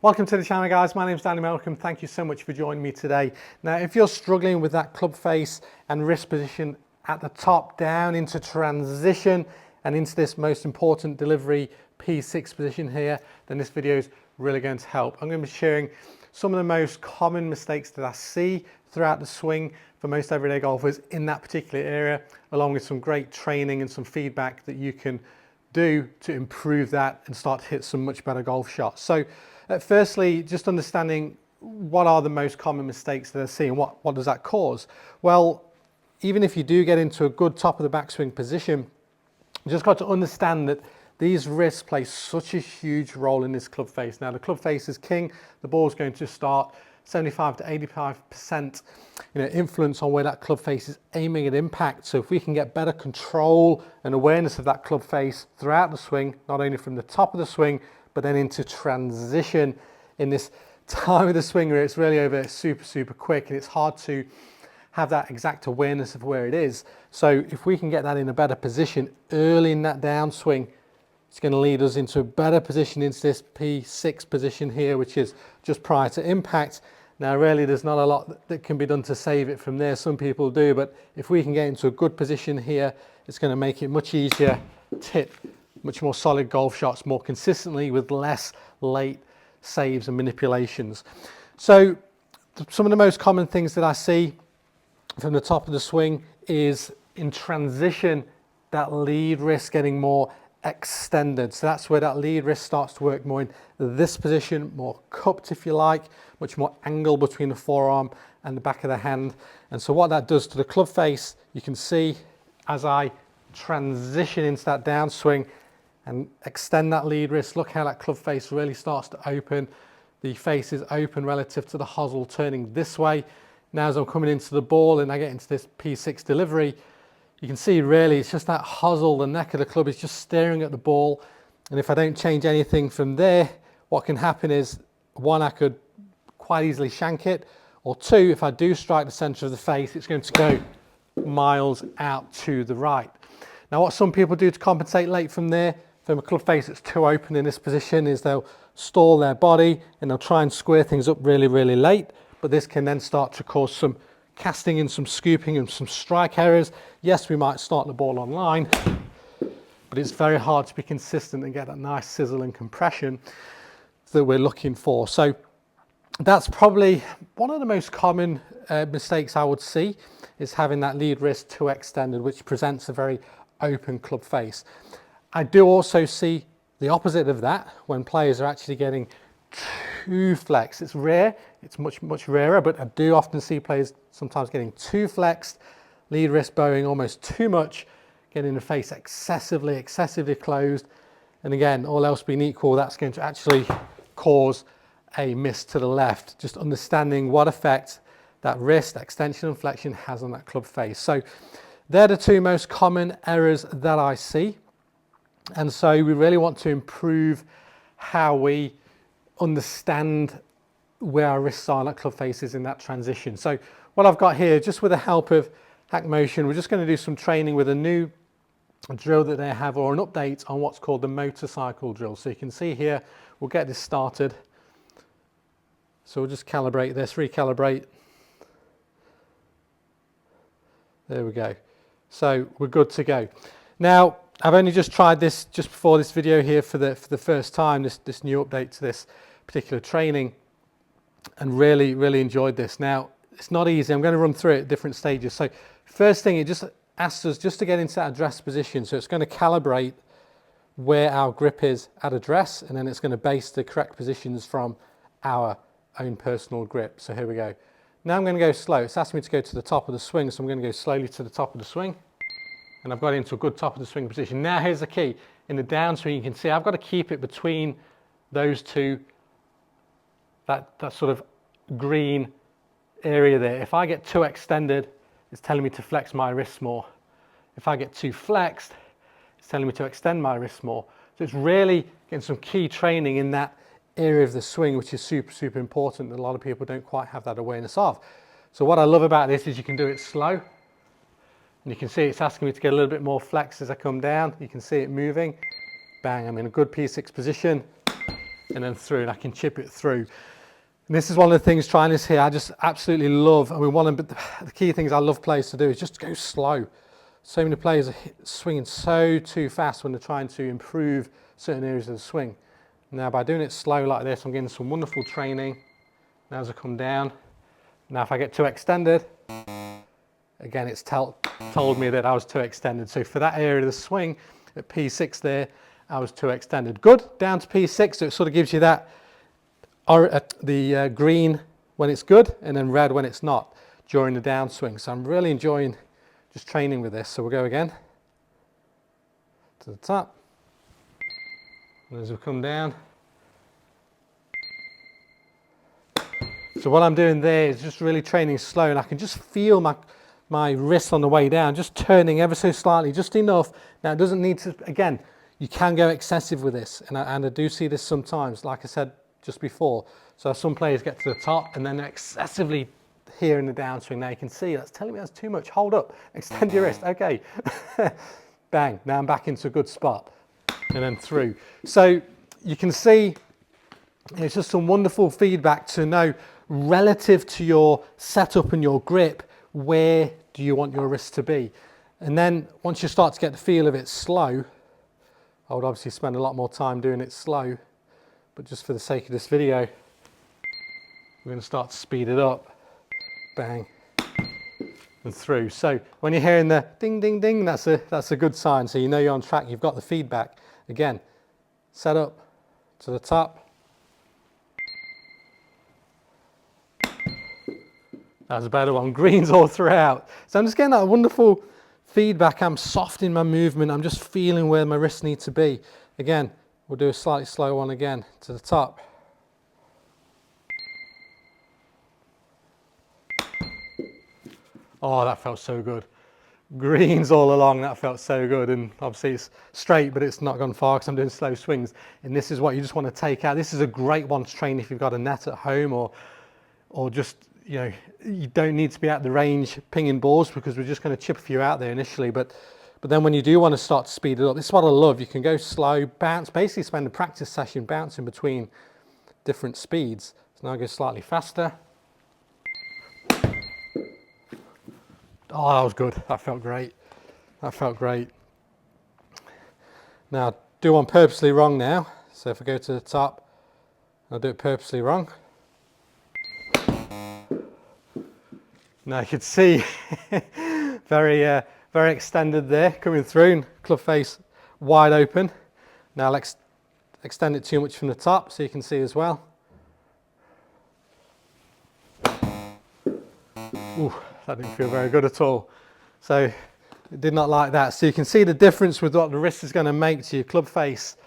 Welcome to the channel, guys. My name's Danny Malcolm. Thank you so much for joining me today. Now, if you're struggling with that club face and wrist position at the top, down into transition and into this most important delivery P6 position here, then this video is really going to help. I'm going to be sharing some of the most common mistakes that I see throughout the swing for most everyday golfers in that particular area, along with some great training and some feedback that you can do to improve that and start to hit some much better golf shots. So firstly, just understanding what are the most common mistakes that I see and what does that cause? Well, even if you do get into a good top of the backswing position, you just got to understand that these wrists play such a huge role in this club face. Now, the club face is king. The ball's going to start 75 to 85% influence on where that club face is aiming at impact. So if we can get better control and awareness of that club face throughout the swing, not only from the top of the swing, but then into transition in this time of the swing where it's really over super quick and it's hard to have that exact awareness of where it is. So if we can get that in a better position early in that downswing, it's going to lead us into a better position into this P6 position here, which is just prior to impact. Now, really, there's not a lot that can be done to save it from there. Some people do, but if we can get into a good position here, it's going to make it much easier to hit much more solid golf shots more consistently with less late saves and manipulations. So some of the most common things that I see from the top of the swing is in transition, that lead wrist getting more extended. So that's where that lead wrist starts to work more in this position, more cupped if you like, much more angle between the forearm and the back of the hand. And so what that does to the club face, you can see as I transition into that downswing and extend that lead wrist, look how that club face really starts to open. The face is open relative to the hosel turning this way. Now as I'm coming into the ball and I get into this P6 delivery, you can see really it's just that hosel, the neck of the club is just staring at the ball. And if I don't change anything from there, what can happen is, one, I could quite easily shank it, or two, if I do strike the center of the face, it's going to go miles out to the right. Now what some people do to compensate late from there, from a club face that's too open in this position, is they'll stall their body and they'll try and square things up really late. But this can then start to cause some casting and some scooping and some strike errors. Yes, we might start the ball on line, but it's very hard to be consistent and get that nice sizzle and compression that we're looking for. So that's probably one of the most common mistakes I would see, is having that lead wrist too extended, which presents a very open club face. I do also see the opposite of that when players are actually getting too flexed. It's rare, it's much rarer, but I do often see players sometimes getting too flexed, lead wrist bowing almost too much, getting the face excessively closed. And again, all else being equal, that's going to actually cause a miss to the left. Just understanding what effect that wrist extension and flexion has on that club face. So they're the two most common errors that I see. And so we really want to improve how we understand where our wrists are and that club face is in that transition. So what I've got here, just with the help of Hack Motion, we're just going to do some training with a new drill that they have, or an update on what's called the motorcycle drill. So you can see here, we'll get this started. So we'll just calibrate this, recalibrate. There we go. So we're good to go. Now, I've only just tried this just before this video here for the first time, this new update to this particular training, and really enjoyed this. Now, it's not easy. I'm going to run through it at different stages. So first thing, it just asks us just to get into that address position. So it's going to calibrate where our grip is at address, and then it's going to base the correct positions from our own personal grip. So here we go. Now I'm going to go slow. It's asking me to go to the top of the swing, so I'm going to go slowly to the top of the swing. And I've got into a good top of the swing position. Now here's the key. In the downswing, you can see I've got to keep it between those two, that sort of green area there. If I get too extended, it's telling me to flex my wrists more. If I get too flexed, it's telling me to extend my wrists more. So it's really getting some key training in that area of the swing, which is super important, that a lot of people don't quite have that awareness of. So what I love about this is you can do it slow. And you can see it's asking me to get a little bit more flex as I come down. You can see it moving. Bang, I'm in a good P6 position. and then through, and I can chip it through. And this is one of the things trying this here, I just absolutely love. I mean, one of the key things I love players to do is just go slow. So many players are swinging so too fast when they're trying to improve certain areas of the swing. Now by doing it slow like this, I'm getting some wonderful training. Now as I come down, now if I get too extended, again it's told me that I was too extended. So for that area of the swing at P6 there, I was too extended. Good, down to P6, so it sort of gives you that green when it's good and then red when it's not during the downswing. So I'm really enjoying just training with this. So we'll go again to the top, and as we come down. So what I'm doing there is just really training slow, and I can just feel my wrist on the way down, just turning ever so slightly, just enough. Now it doesn't need to, again, you can go excessive with this, and I do see this sometimes, like I said just before. So some players get to the top and then they're excessively here in the downswing. Now you can see that's telling me that's too much. Hold up, extend your wrist, okay. Bang, now I'm back into a good spot, and then through. So you can see it's just some wonderful feedback to know relative to your setup and your grip, where do you want your wrist to be? And then once you start to get the feel of it slow, I would obviously spend a lot more time doing it slow, but just for the sake of this video, we're going to start to speed it up. Bang, and through. So when you're hearing the ding, ding, ding, that's a good sign. So you know you're on track, you've got the feedback. Again, set up to the top. That's a better one. Greens all throughout. So I'm just getting that wonderful feedback. I'm soft in my movement. I'm just feeling where my wrists need to be. Again, we'll do a slightly slow one again to the top. Oh, that felt so good. Greens all along, that felt so good. And obviously it's straight, but it's not gone far because I'm doing slow swings. And this is what you just want to take out. This is a great one to train if you've got a net at home, or just, you know, you don't need to be at the range pinging balls, because we're just going to chip a few out there initially. But then when you do want to start to speed it up, this is what I love. You can go slow, bounce, basically spend a practice session bouncing between different speeds. So now I go slightly faster. Oh, that was good. That felt great. That felt great. Now, do one purposely wrong now. So if I go to the top, I'll do it purposely wrong. Now you can see very extended there coming through, and club face wide open. Now I'll extend it too much from the top so you can see as well. Ooh, that didn't feel very good at all. So it did not like that. So you can see the difference with what the wrist is going to make to your club face.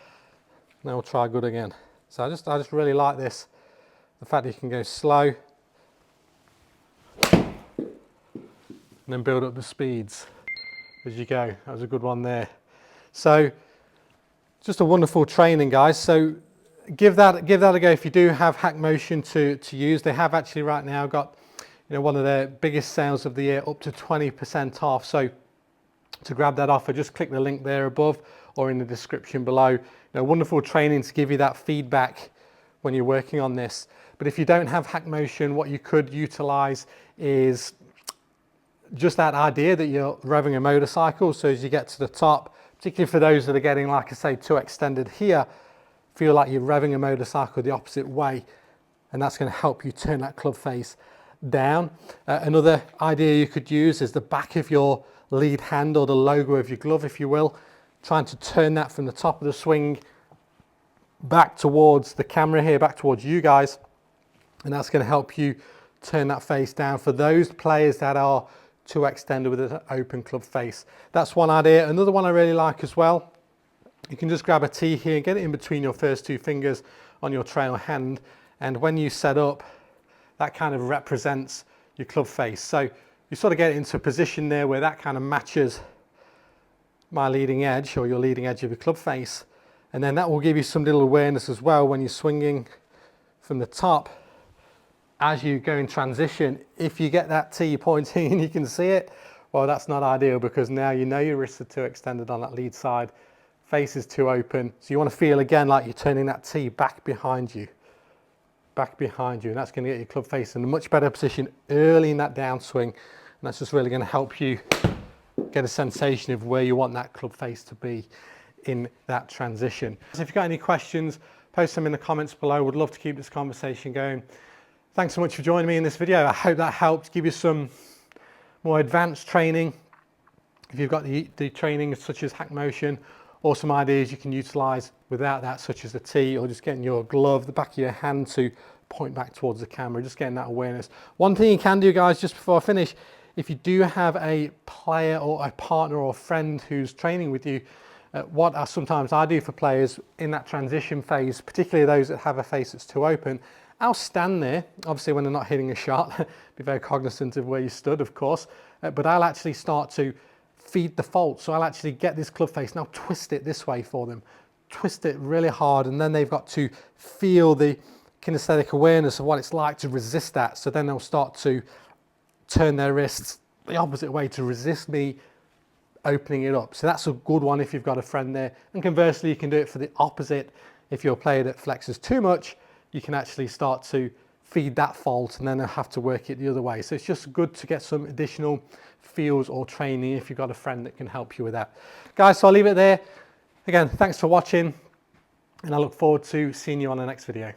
Now we'll try good again. So I just really like this, the fact that you can go slow and then build up the speeds as you go. That was a good one there. So just a wonderful training, guys. So give that a go if you do have Hack Motion to use. They have actually right now got, you know, one of their biggest sales of the year, up to 20% off. So to grab that offer, just click the link there above or in the description below. You know, wonderful training to give you that feedback when you're working on this. But if you don't have Hack Motion, what you could utilize is just that idea that you're revving a motorcycle. So as you get to the top, particularly for those that are getting, like I say, too extended here, feel like you're revving a motorcycle the opposite way, and that's going to help you turn that club face down. Another idea you could use is the back of your lead hand, or the logo of your glove, if you will, trying to turn that from the top of the swing back towards the camera here, back towards you guys, and that's going to help you turn that face down for those players that are too extended with an open club face. That's one idea. Another one I really like as well, you can just grab a tee here and get it in between your first two fingers on your trail hand, and when you set up, that kind of represents your club face. So you sort of get it into a position there where that kind of matches my leading edge, or your leading edge of your club face, and then that will give you some little awareness as well when you're swinging from the top. As you go in transition, if you get that tee pointing and you can see it, well, that's not ideal, because now you know your wrists are too extended on that lead side face is too open. So you want to feel again like you're turning that tee back behind you. Back behind you, and that's going to get your club face in a much better position early in that downswing, and that's just really going to help you get a sensation of where you want that club face to be in that transition. So if you've got any questions, post them in the comments below. Would love to keep this conversation going. Thanks so much for joining me in this video. I hope that helped give you some more advanced training. If you've got the training such as hack motion, or some ideas you can utilize without that, such as the tee, or just getting your glove, the back of your hand to point back towards the camera, just getting that awareness. One thing you can do, guys, just before I finish, if you do have a player or a partner or a friend who's training with you, what sometimes I do for players in that transition phase, particularly those that have a face that's too open, I'll stand there, obviously when they're not hitting a shot, be very cognizant of where you stood, of course, but I'll actually start to feed the fault. So I'll actually get this club face, now twist it this way for them, twist it really hard, and then they've got to feel the kinesthetic awareness of what it's like to resist that. So then they'll start to turn their wrists the opposite way to resist me opening it up. So that's a good one if you've got a friend there. And conversely, you can do it for the opposite. If you're a player that flexes too much, you can actually start to feed that fault, and then they'll have to work it the other way. So it's just good to get some additional feels or training if you've got a friend that can help you with that. Guys, so I'll leave it there. Again, thanks for watching, and I look forward to seeing you on the next video.